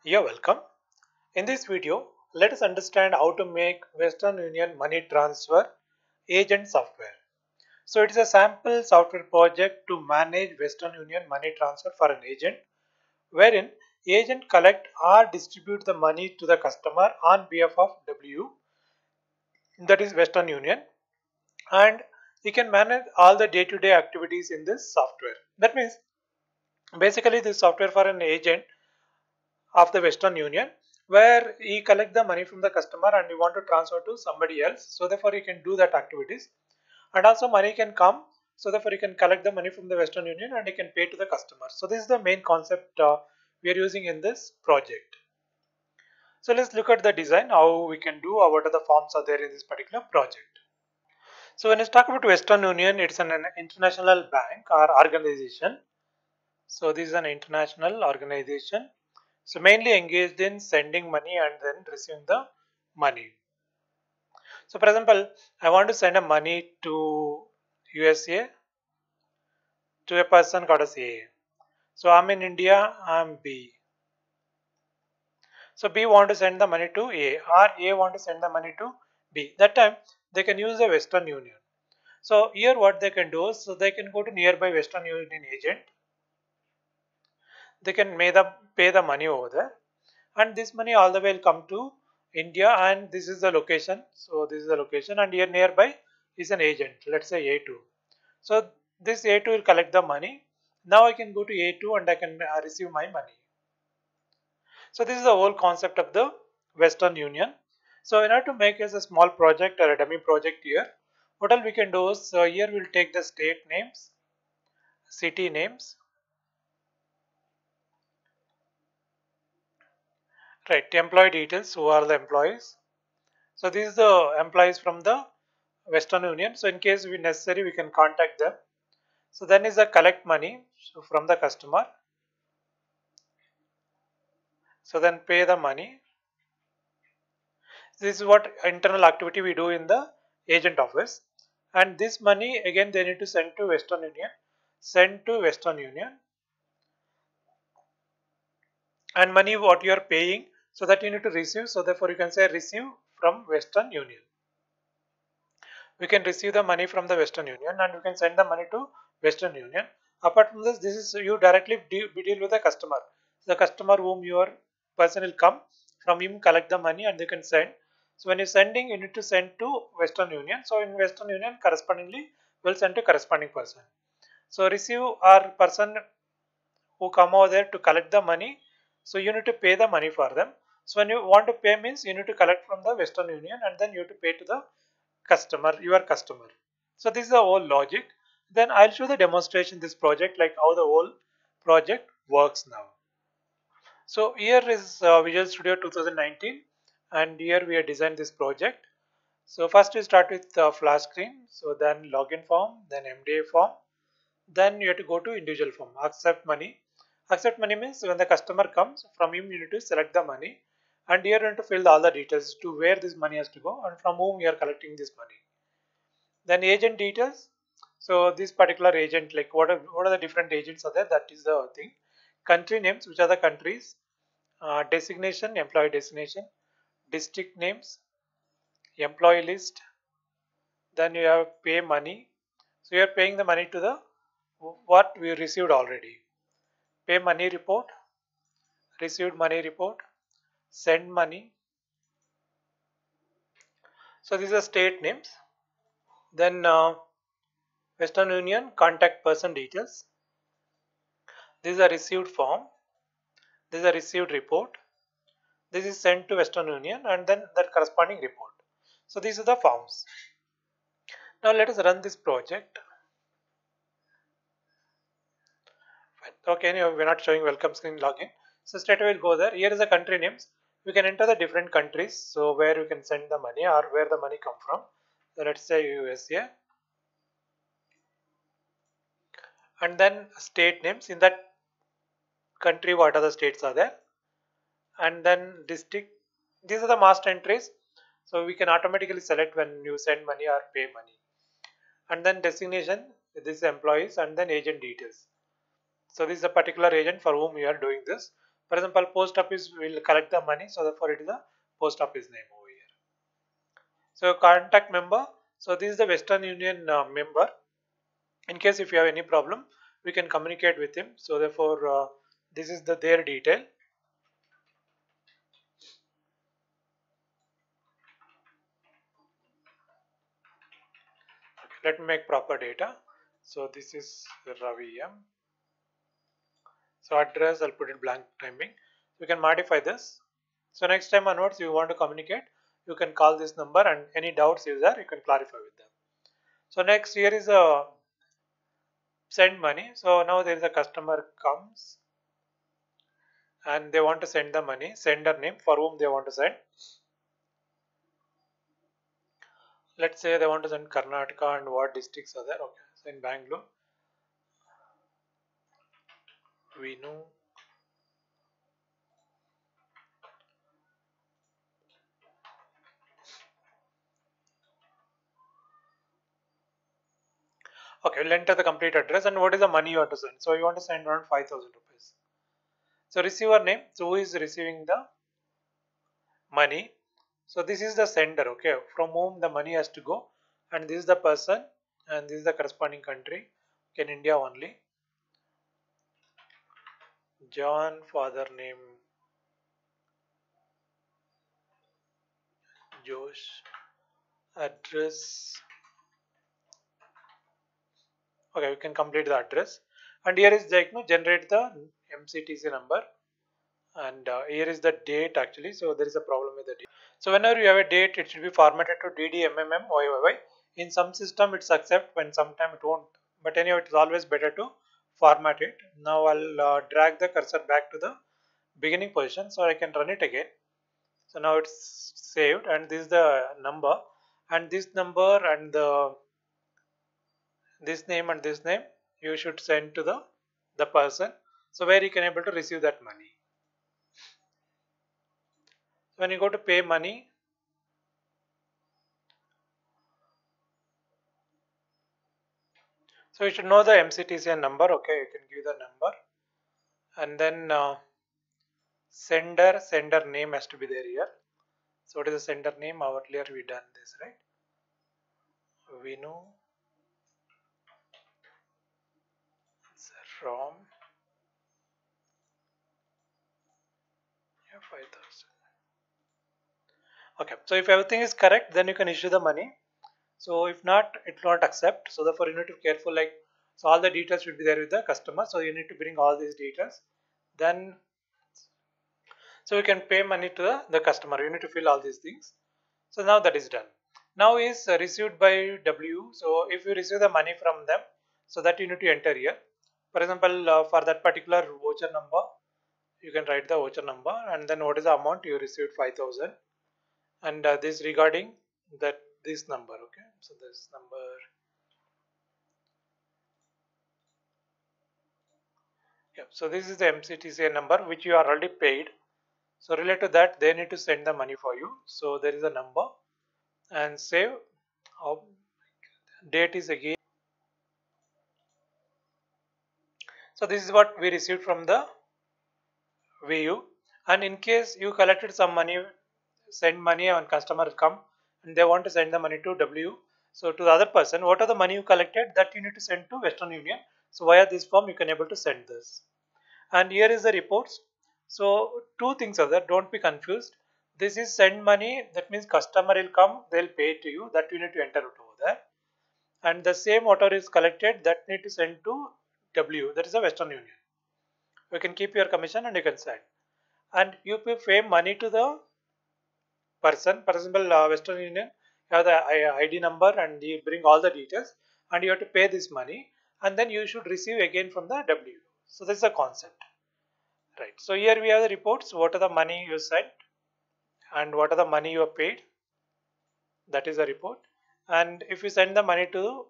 You're welcome. In this video, let us understand how to make Western Union money transfer agent software. So it is a sample software project to manage Western Union money transfer for an agent, wherein agent collect or distribute the money to the customer on behalf of W, that is Western Union, and he can manage all the day-to-day activities in this software. That means basically this software for an agent of the Western Union, where he collect the money from the customer and he want to transfer to somebody else. So therefore he can do that activities, and also money can come. So therefore he can collect the money from the Western Union and he can pay to the customer. So this is the main concept we are using in this project. So let's look at the design, how we can do, or what are the forms are there in this particular project. So when I talk about Western Union, it's an international bank or organization. So this is an international organization. So mainly engaged in sending money and then receiving the money. So for example, I want to send a money to USA to a person called as A. So I'm in India, I'm B. So B want to send the money to A, or A want to send the money to B. That time they can use the Western Union. So here what they can do is, so they can go to nearby Western Union agent. They can pay the money over there, and this money all the way will come to India, and this is the location. So this is the location, and here nearby is an agent, let's say A2. So this A2 will collect the money. Now I can go to A2 and I can receive my money. So this is the whole concept of the Western Union. So in order to make as a small project or a dummy project here, what all we can do is, here we'll take the state names, city names, right, employee details, who are the employees. So these are the employees from the Western Union. So in case we necessary, we can contact them. So then is the collect money, so from the customer. So then pay the money. This is what internal activity we do in the agent office. And this money again they need to send to Western Union. Send to Western Union. And money what you are paying, so that you need to receive. So therefore you can say receive from Western Union. We can receive the money from the Western Union and we can send the money to Western Union. Apart from this is you directly deal with the customer. The customer whom your person will come, from him collect the money and they can send. So when you're sending, you need to send to Western Union. So in Western Union, correspondingly will send to corresponding person. So receive our person who come over there to collect the money. So you need to pay the money for them. So when you want to pay means you need to collect from the Western Union and then you have to pay to the customer, your customer. So this is the whole logic. Then I'll show the demonstration this project, like how the whole project works now. So here is Visual Studio 2019 and here we have designed this project. So first we start with flash screen, so then login form, then MDA form, then you have to go to individual form, accept money. Accept money means when the customer comes, from him you need to select the money, and here you need to fill all the details to where this money has to go and from whom you are collecting this money. Then agent details. So this particular agent, like what are the different agents are there, that is the thing. Country names, which are the countries. Designation, employee designation. District names, employee list. Then you have pay money. So you are paying the money to the what we received already. Pay money report, received money report, send money. So these are state names. Then Western Union contact person details. This is a received form. This is a received report. This is sent to Western Union and then that corresponding report. So these are the forms. Now let us run this project. Okay, anyway, we're not showing welcome screen login. So straight away we'll go there. Here is the country names. We can enter the different countries. So where you can send the money or where the money come from. So let's say USA. And then state names. In that country, what are the states are there. And then district. These are the master entries. So we can automatically select when you send money or pay money. And then designation, this is employees, and then agent details. So this is a particular agent for whom you are doing this. For example, post office will collect the money, so therefore it is a post office name over here. So contact member, so this is the Western Union member. In case if you have any problem, we can communicate with him. So therefore this is their detail. Let me make proper data. So this is Ravi M. So address, I'll put it blank timing. You can modify this. So next time onwards you want to communicate, you can call this number, and any doubts is there, you can clarify with them. So next here is a send money. So now there is a customer comes and they want to send the money, sender name for whom they want to send. Let's say they want to send Karnataka, and what districts are there? Okay, so in Bangalore, Vinu. Okay, we'll enter the complete address, and what is the money you want to send? So you want to send around 5,000 rupees. So receiver name, so who is receiving the money? So this is the sender, okay, from whom the money has to go, and this is the person, and this is the corresponding country. Okay, in India only. John, father name Josh, address. Okay, we can complete the address, and here is the generate the MCTC number, and here is the date actually. So there is a problem with the date. So whenever you have a date, it should be formatted to DDMMM YYY. In some system it's accept, when sometime it won't. But anyway, it's always better to format it. Now I'll drag the cursor back to the beginning position, so I can run it again. So now it's saved, and this is the number, and this number and this name and this name you should send to the person, so where you can able to receive that money. So when you go to pay money, so you should know the MCTCN number. Okay, you can give the number, and then sender name has to be there here. So what is the sender name? Earlier we done this, right? Vinu from 5,000. Okay, so if everything is correct, then you can issue the money. So if not, it will not accept. So therefore you need to be careful, like, so all the details should be there with the customer. So you need to bring all these details. Then so you can pay money to the customer. You need to fill all these things. So now that is done. Now is received by W. So if you receive the money from them, so that you need to enter here. For example, for that particular voucher number, you can write the voucher number, and then what is the amount you received, 5,000, and this regarding that this number. Okay, so this number. Yeah, so this is the MCTCA number which you are already paid. So related to that, they need to send the money for you. So there is a number, and save. Date is again. So this is what we received from the VU. And in case you collected some money, send money, and customers come and they want to send the money to W. So to the other person, what are the money you collected, that you need to send to Western Union. So via this form you can able to send this. And here is the reports. So two things are there, don't be confused. This is send money, that means customer will come, they'll pay to you, that you need to enter it over there. And the same whatever is collected, that need to send to W, that is a Western Union. You can keep your commission and you can send. And you pay money to the person. For example, Western Union, you have the ID number and you bring all the details, and you have to pay this money, and then you should receive again from the W. So this is the concept, right? So here we have the reports, what are the money you sent and what are the money you have paid, that is a report. And if you send the money to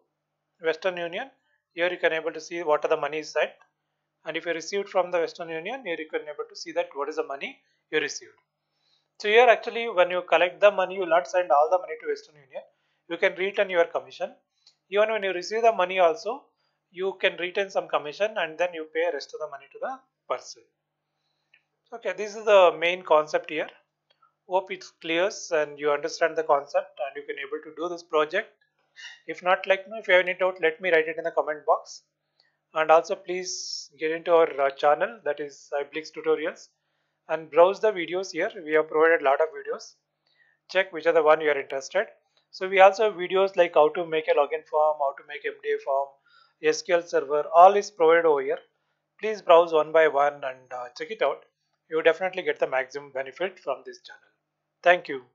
Western Union, here you can able to see what are the money sent, and if you received from the Western Union, here you can able to see that what is the money you received. So here actually when you collect the money, you will not send all the money to Western Union. You can return your commission. Even when you receive the money also, you can return some commission, and then you pay rest of the money to the person. Okay, this is the main concept here. Hope it's clear and you understand the concept and you can able to do this project. If not, like, if you have any doubt, let me write it in the comment box. And also please get into our channel, that is iBlix Tutorials, and browse the videos here. We have provided a lot of videos. Check which are the one you are interested. So we also have videos like how to make a login form, how to make MDA form, SQL server, all is provided over here. Please browse one by one and check it out. You will definitely get the maximum benefit from this channel. Thank you.